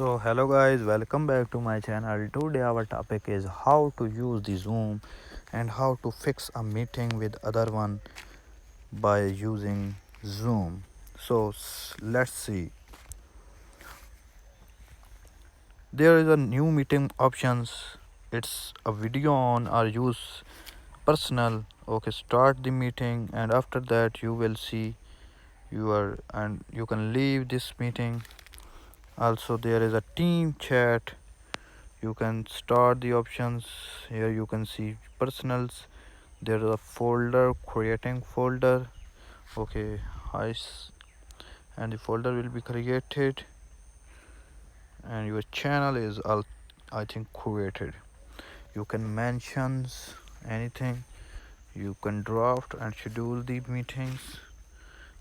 So hello guys, welcome back to my channel. Today our topic is how to use the Zoom and how to fix a meeting with other one by using Zoom. So let's see. There is a new meeting options. It's a video on or use personal. Okay, start the meeting and after that you will see and you can leave this meeting. Also there is a team chat. You can start the options. Here you can see personals. There is a folder, creating folder. Okay, and the folder will be created and your channel is all I think created. You can mention anything. You can draft and schedule the meetings.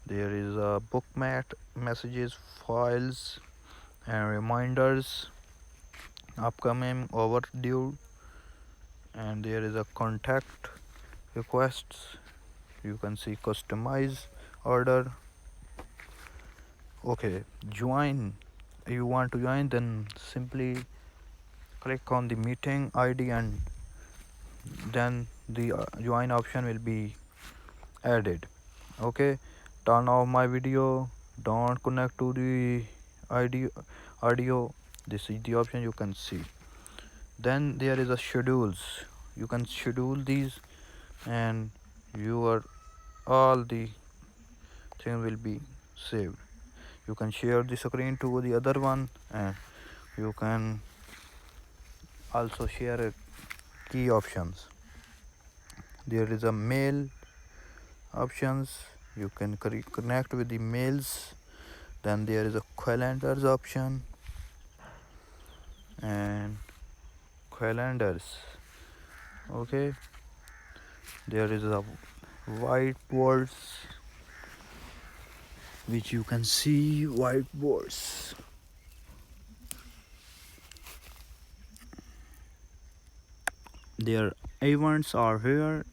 There is a bookmark, messages, files and reminders, upcoming, overdue, and there is a contact requests. You can see customize order. Okay, join. You want to join, then simply click on the meeting ID and then the join option will be added. Okay, turn off my video, don't connect to the audio. This is the option you can see. Then there is a schedules. You can schedule these and your all the thing will be saved. You can share the screen to the other one and you can also share key options. There is a mail options. You can connect with the mails. Then there is a calendars option and calendars. Okay, there is a whiteboards, which you can see whiteboards. Their events are here,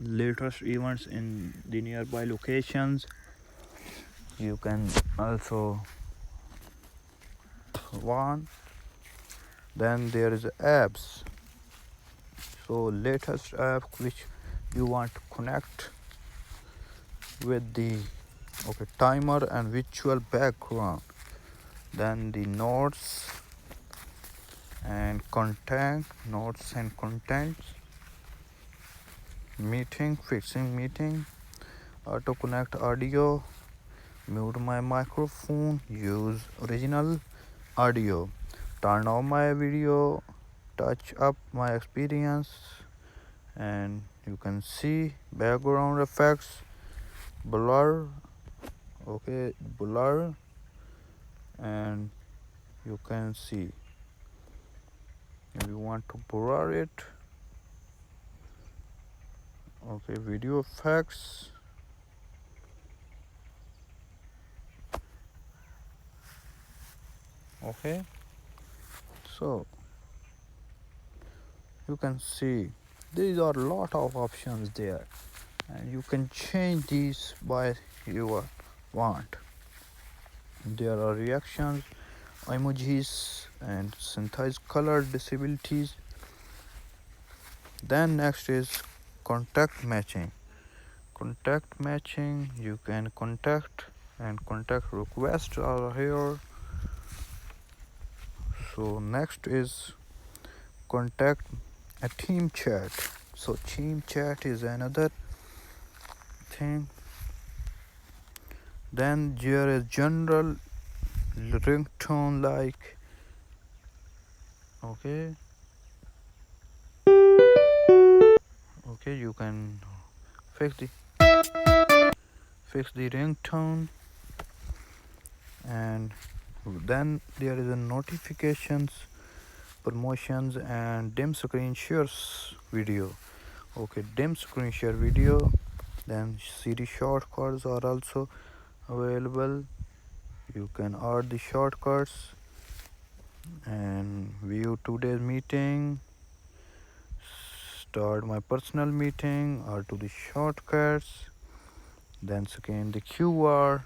latest events in the nearby locations. You can also one. Then there is apps. So latest app which you want to connect with the timer and virtual background. Then the notes and content, notes and contents, meeting, fixing meeting, auto connect audio, mute my microphone, use original audio, turn on my video, touch up my experience, and you can see background effects, blur. Okay, blur, and you can see if you want to blur it. Okay, video effects. Okay, so you can see these are a lot of options there and you can change these by your want. There are reactions, emojis and synthesized color disabilities. Then next is contact matching. Contact matching, you can contact and contact requests are here. So next is contact a team chat. So team chat is another thing. Then there is general ringtone like okay, you can fix the ringtone. And then there is a notifications, promotions and dim screen shares video. Okay, dim screen share video. Then Siri shortcuts are also available. You can add the shortcuts and view today's meeting, start my personal meeting, or to the shortcuts. Then scan the QR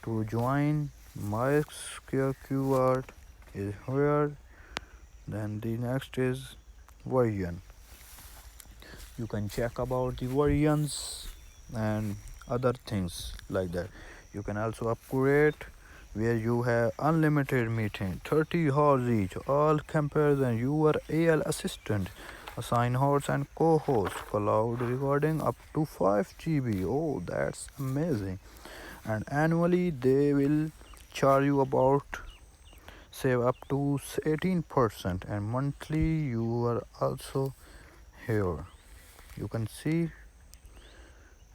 to join my QR. is here. Then the next is version. You can check about the versions and other things like that. You can also upgrade where you have unlimited meeting 30 hours each, all comparison your AI assistant, assign hosts and co-host, cloud recording up to 5 GB. Oh, that's amazing. And annually they will charge you about save up to 18%, and monthly you are also here. You can see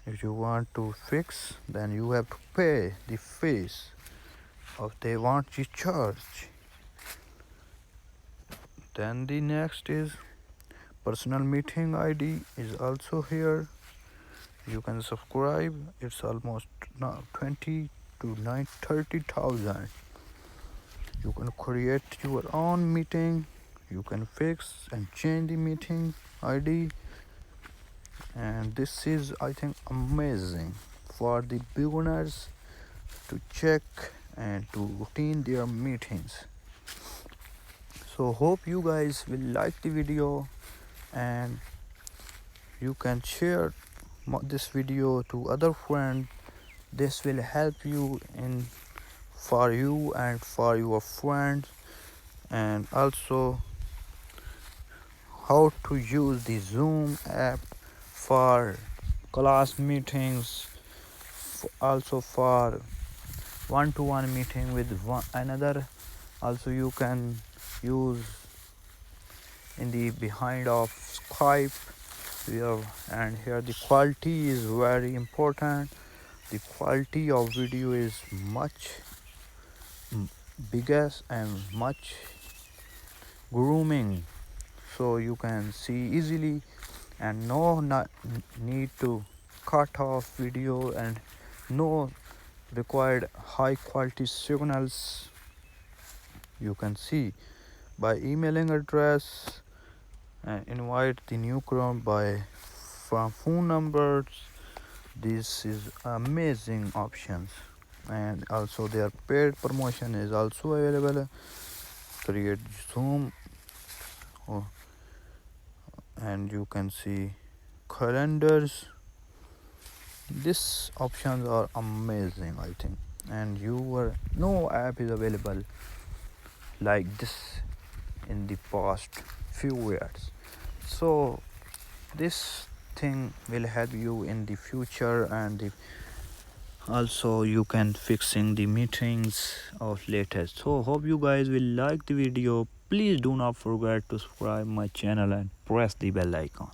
if you want to fix, then you have to pay the fees of they want to charge. Then the next is personal meeting ID is also here. You can subscribe. It's almost now 20 to 30,000. You can create your own meeting. You can fix and change the meeting ID. And this is, I think, amazing for the beginners to check and to routine their meetings. So hope you guys will like the video, and you can share this video to other friends. This will help you in for you and for your friends, and also how to use the Zoom app for class meetings, also for one-to-one meeting with another. Also you can use in the behind of Skype here. And here the quality is very important. The quality of video is much biggest and much grooming, so you can see easily, and no not need to cut off video, and no required high quality signals. You can see by emailing address and invite the new Chrome by from phone numbers. This is amazing options, and also their paid promotion is also available. Create Zoom, and you can see calendars. These options are amazing, I think, and no app is available like this in the past few years. So this thing will help you in the future, and also you can fixing the meetings of latest. So hope you guys will like the video. Please do not forget to subscribe my channel and press the bell icon.